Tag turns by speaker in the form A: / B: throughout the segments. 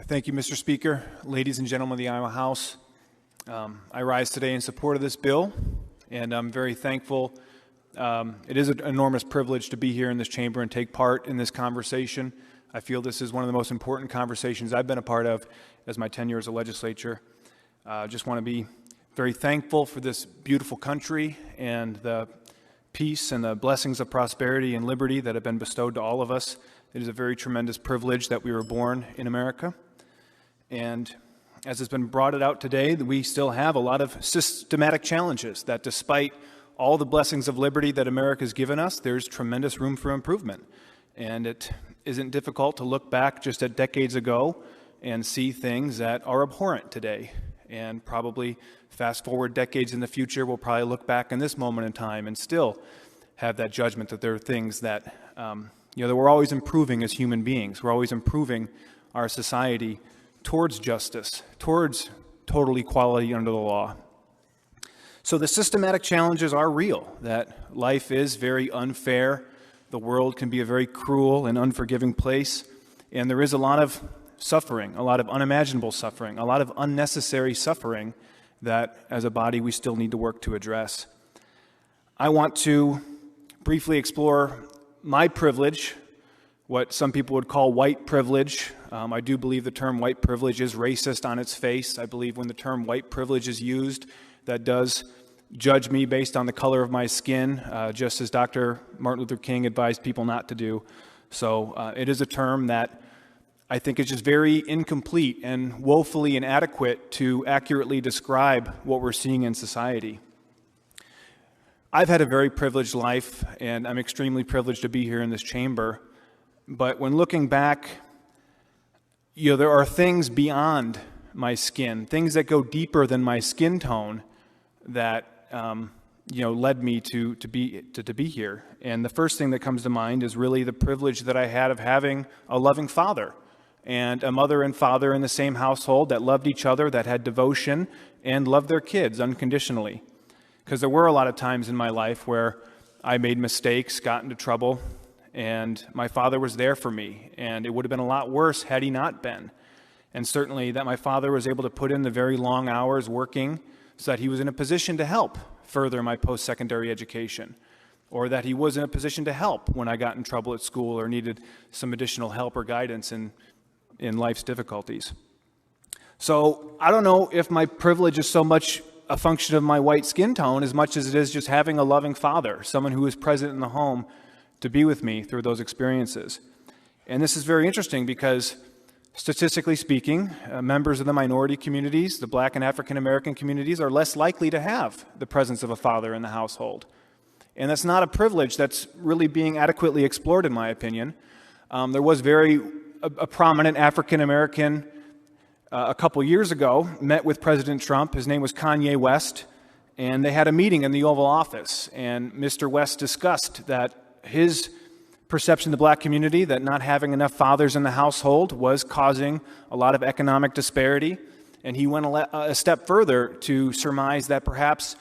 A: Thank you, Mr. Speaker. Ladies and gentlemen of the Iowa House, I rise today in support of this bill, and I'm very thankful. It is an enormous privilege to be here in this chamber and take part in this conversation. I feel this is one of the most important conversations I've been a part of as my tenure as a legislature. I just want to be very thankful for this beautiful country and the peace and the blessings of prosperity and liberty that have been bestowed to all of us. It is a very tremendous privilege that we were born in America. And as has been brought out today, we still have a lot of systematic challenges that despite all the blessings of liberty that America has given us, there's tremendous room for improvement. And it isn't difficult to look back just at decades ago and see things that are abhorrent today. And probably fast forward decades in the future, we'll probably look back in this moment in time and still have that judgment that there are things that, that we're always improving as human beings. We're always improving our society towards justice, towards total equality under the law. So the systematic challenges are real, that life is very unfair, the world can be a very cruel and unforgiving place, and there is a lot of suffering, a lot of unimaginable suffering, a lot of unnecessary suffering that as a body we still need to work to address. I want to briefly explore my privilege, what some people would call white privilege. I do believe the term white privilege is racist on its face. I believe when the term white privilege is used, that does judge me based on the color of my skin, just as Dr. Martin Luther King advised people not to do. So it is a term that I think is just very incomplete and woefully inadequate to accurately describe what we're seeing in society. I've had a very privileged life, and I'm extremely privileged to be here in this chamber. But when looking back, there are things beyond my skin, things that go deeper than my skin tone that led me to be here. And the first thing that comes to mind is really the privilege that I had of having a loving father and a mother and father in the same household that loved each other, that had devotion, and loved their kids unconditionally. Because there were a lot of times in my life where I made mistakes, got into trouble, and my father was there for me, and it would have been a lot worse had he not been. And certainly that my father was able to put in the very long hours working so that he was in a position to help further my post-secondary education, or that he was in a position to help when I got in trouble at school or needed some additional help or guidance in life's difficulties. So I don't know if my privilege is so much a function of my white skin tone as much as it is just having a loving father, someone who is present in the home to be with me through those experiences. And this is very interesting because statistically speaking, members of the minority communities, the Black and African American communities, are less likely to have the presence of a father in the household. And that's not a privilege that's really being adequately explored, in my opinion. There was a prominent African American a couple years ago, met with President Trump. His name was Kanye West, and they had a meeting in the Oval Office. And Mr. West discussed that his perception of the black community, that not having enough fathers in the household was causing a lot of economic disparity. And he went a step further to surmise that perhaps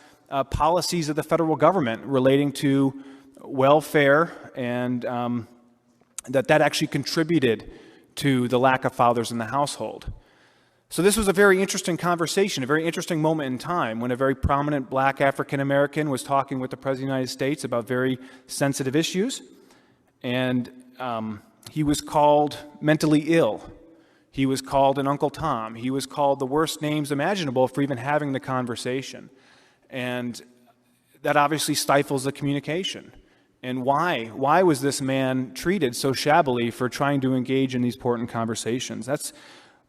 A: policies of the federal government relating to welfare and that actually contributed to the lack of fathers in the household. So this was a very interesting conversation, a very interesting moment in time when a very prominent black African American was talking with the President of the United States about very sensitive issues. And he was called mentally ill. He was called an Uncle Tom. He was called the worst names imaginable for even having the conversation. And that obviously stifles the communication. And why? Why was this man treated so shabbily for trying to engage in these important conversations? That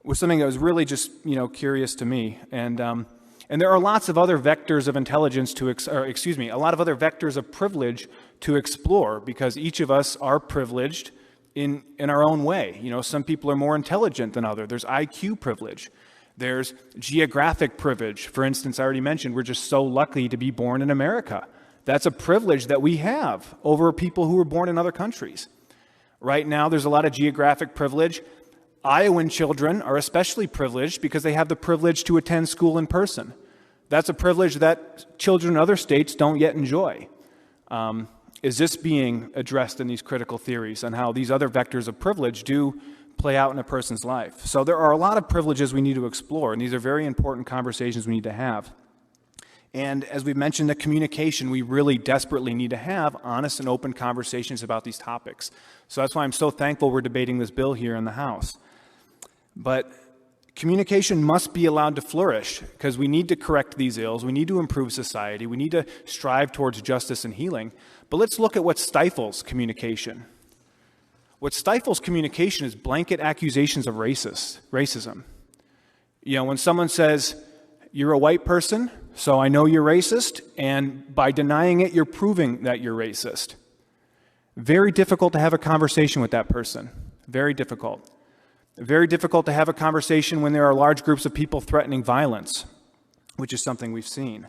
A: was something that was really just, curious to me. And there are lots of other vectors of intelligence a lot of other vectors of privilege to explore, because each of us are privileged in our own way. Some people are more intelligent than others. There's IQ privilege. There's geographic privilege. For instance, I already mentioned we're just so lucky to be born in America. That's a privilege that we have over people who were born in other countries. Right now, there's a lot of geographic privilege. Iowan children are especially privileged because they have the privilege to attend school in person. That's a privilege that children in other states don't yet enjoy. Is this being addressed in these critical theories on how these other vectors of privilege do play out in a person's life. So there are a lot of privileges we need to explore, and these are very important conversations we need to have. And as we mentioned, the communication, we really desperately need to have honest and open conversations about these topics. So that's why I'm so thankful we're debating this bill here in the House. But communication must be allowed to flourish because we need to correct these ills. We need to improve society. We need to strive towards justice and healing. But let's look at what stifles communication. What stifles communication is blanket accusations of racism. When someone says, you're a white person, so I know you're racist, and by denying it, you're proving that you're racist. Very difficult to have a conversation with that person. Very difficult. Very difficult to have a conversation when there are large groups of people threatening violence, which is something we've seen.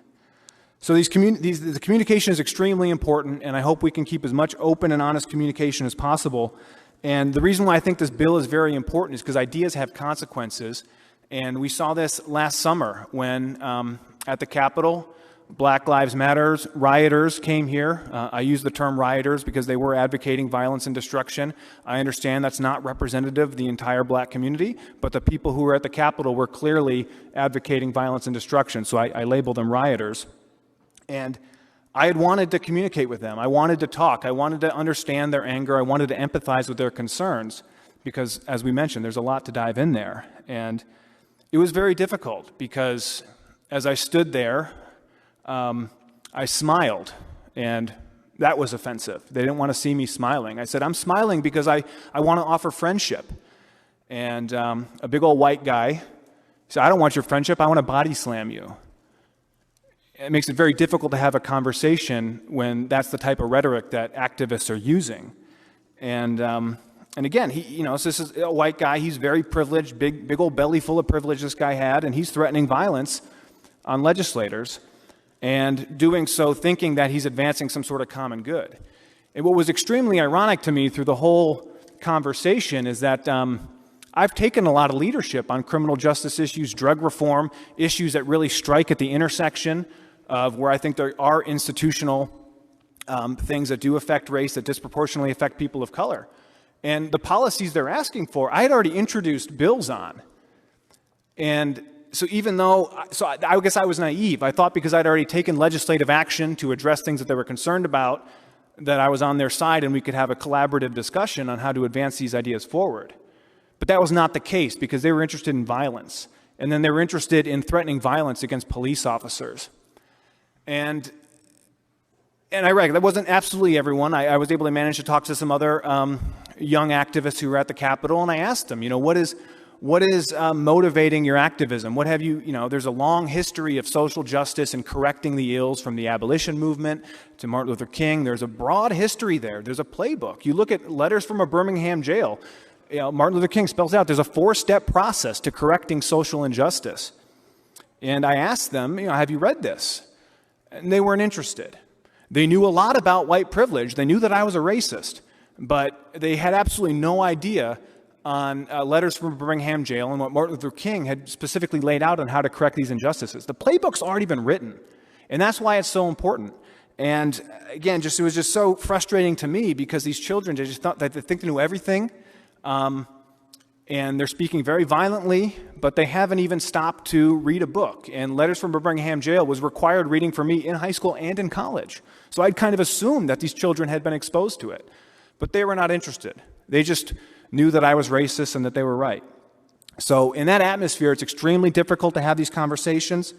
A: So the communication is extremely important, and I hope we can keep as much open and honest communication as possible. And the reason why I think this bill is very important is because ideas have consequences. And we saw this last summer when at the Capitol, Black Lives Matter rioters came here. I use the term rioters because they were advocating violence and destruction. I understand that's not representative of the entire black community, but the people who were at the Capitol were clearly advocating violence and destruction, so I label them rioters. And I had wanted to communicate with them. I wanted to talk. I wanted to understand their anger. I wanted to empathize with their concerns because, as we mentioned, there's a lot to dive in there. And it was very difficult because as I stood there, I smiled, and that was offensive. They didn't want to see me smiling. I said, I'm smiling because I want to offer friendship. And a big old white guy said, I don't want your friendship. I want to body slam you. It makes it very difficult to have a conversation when that's the type of rhetoric that activists are using. And again, so this is a white guy. He's very privileged, big old belly full of privilege this guy had, and he's threatening violence on legislators and doing so thinking that he's advancing some sort of common good. And what was extremely ironic to me through the whole conversation is that I've taken a lot of leadership on criminal justice issues, drug reform, issues that really strike at the intersection of where I think there are institutional things that do affect race, that disproportionately affect people of color. And the policies they're asking for, I had already introduced bills on. And so I guess I was naive. I thought because I'd already taken legislative action to address things that they were concerned about, that I was on their side and we could have a collaborative discussion on how to advance these ideas forward. But that was not the case because they were interested in violence. And then they were interested in threatening violence against police officers. And I reckon that wasn't absolutely everyone. I was able to manage to talk to some other young activists who were at the Capitol, and I asked them, what is motivating your activism? What have you, there's a long history of social justice and correcting the ills from the abolition movement to Martin Luther King. There's a broad history there. There's a playbook. You look at letters from a Birmingham jail. Martin Luther King spells out there's a 4-step process to correcting social injustice. And I asked them, have you read this? And they weren't interested. They knew a lot about white privilege. They knew that I was a racist, but they had absolutely no idea on letters from Birmingham jail and what Martin Luther King had specifically laid out on how to correct these injustices. The playbook's already been written, and that's why it's so important. And again, it was just so frustrating to me because these children, they just thought that they think they knew everything, and they're speaking very violently, but they haven't even stopped to read a book. And Letters from Birmingham jail was required reading for me in high school and in college. So I'd kind of assumed that these children had been exposed to it, but they were not interested. They just knew that I was racist and that they were right. So in that atmosphere, it's extremely difficult to have these conversations.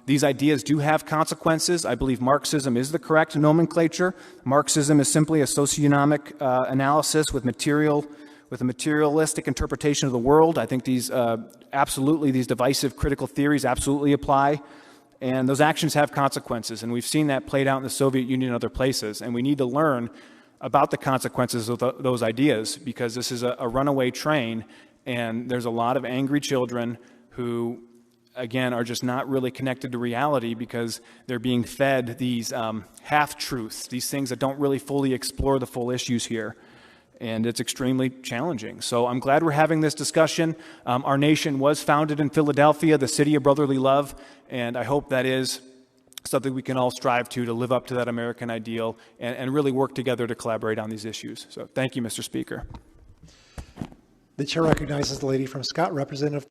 A: These ideas do have consequences. I believe Marxism is the correct nomenclature. Marxism is simply a socioeconomic analysis with a materialistic interpretation of the world. I think these divisive critical theories absolutely apply. And those actions have consequences. And we've seen that played out in the Soviet Union and other places. And we need to learn about the consequences of those ideas because this is a runaway train. And there's a lot of angry children who, again, are just not really connected to reality because they're being fed these half-truths, these things that don't really fully explore the full issues here. And it's extremely challenging. So I'm glad we're having this discussion. Our nation was founded in Philadelphia, the city of brotherly love, and I hope that is something we can all strive to live up to that American ideal and really work together to collaborate on these issues. So thank you, Mr. Speaker.
B: The chair recognizes the lady from Scott, Representative